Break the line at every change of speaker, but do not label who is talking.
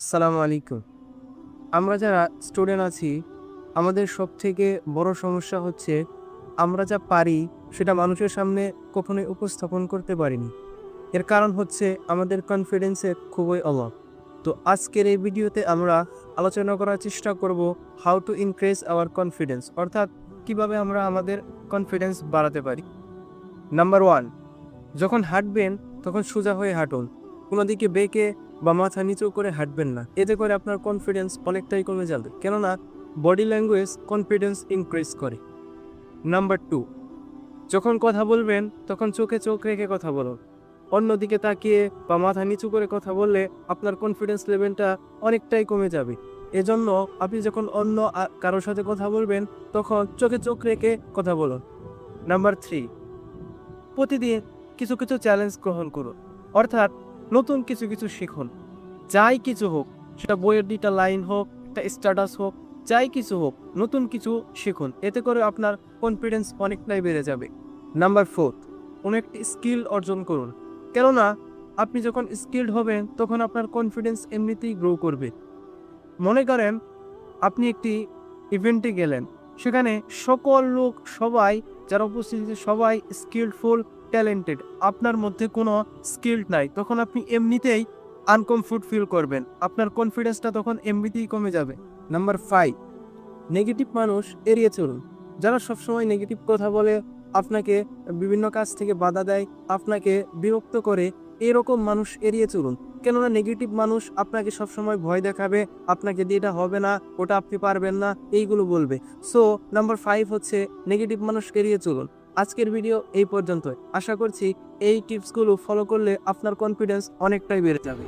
আসসালামু আলাইকুম। আমরা যারা স্টুডেন্ট আছি, আমাদের সবথেকে বড় সমস্যা হচ্ছে আমরা যা পারি সেটা মানুষের সামনে কখনোই উপস্থাপন করতে পারিনি। এর কারণ হচ্ছে আমাদের কনফিডেন্সের খুবই অভাব। তো আজকের এই ভিডিওতে আমরা আলোচনা করার চেষ্টা করব how to increase our confidence, অর্থাৎ কিভাবে আমরা আমাদের কনফিডেন্স বাড়াতে পারি। নাম্বার 1, যখন হাঁটবেন তখন সোজা হয়ে হাঁটুন। কোনো দিকে বেঁকে বা মাথা নিচু করে হাঁটবেন না। এতে করে আপনার কনফিডেন্স অনেকটাই কমে যাবে, কেননা বডি ল্যাঙ্গুয়েজ কনফিডেন্স ইনক্রিজ করে। নাম্বার 2, যখন কথা বলবেন তখন চোখে চোখ রেখে কথা বলুন। অন্যদিকে তাকিয়ে বা মাথা নিচু করে কথা বললে আপনার কনফিডেন্স লেভেলটা অনেকটাই কমে যাবে। এজন্য আপনি যখন অন্য কারোর সাথে কথা বলবেন তখন চোখে চোখ রেখে কথা বলুন। নাম্বার 3, প্রতিদিন কিছু কিছু চ্যালেঞ্জ গ্রহণ করুন, অর্থাৎ নতুন কিছু কিছু শিখুন। যাই কিছু হোক, সেটা বইয়ের 2টা লাইন হোক, একটা স্ট্যাটাস হোক, যাই কিছু হোক, নতুন কিছু শিখুন। এতে করে আপনার কনফিডেন্স অনেকটাই বেড়ে যাবে। নাম্বার 4, কোনো একটি স্কিল অর্জন করুন, কেননা আপনি যখন স্কিলড হবেন তখন আপনার কনফিডেন্স এমনিতেই গ্রো করবে। মনে করেন আপনি একটি ইভেন্টে গেলেন, সেখানে সকল লোক সবাই যারা উপস্থিত আছে সবাই স্কিলফুল, ট্যালেন্টেড, আপনার মধ্যে কোনো স্কিল নাই, তখন আপনি এমনিতেই আনকমফোর্ট ফিল করবেন, আপনার কনফিডেন্সটা তখন এমনিতেই কমে যাবে। নাম্বার 5, নেগেটিভ মানুষ এড়িয়ে চলুন। যারা সবসময় নেগেটিভ কথা বলে, আপনাকে বিভিন্ন কাজ থেকে বাধা দেয়, আপনাকে বিরক্ত করে, এরকম মানুষ এড়িয়ে চলুন। কেননা নেগেটিভ মানুষ আপনাকে সবসময় ভয় দেখাবে, আপনাকে দিয়ে এটা হবে না, ওটা আপনি পারবেন না, এইগুলো বলবে। সো নাম্বার 5 হচ্ছে নেগেটিভ মানুষ এড়িয়ে চলুন। আজকের ভিডিও এই পর্যন্তই। আশা করছি এই টিপসগুলো ফলো করলে আপনার কনফিডেন্স অনেকটাই বেড়ে যাবে।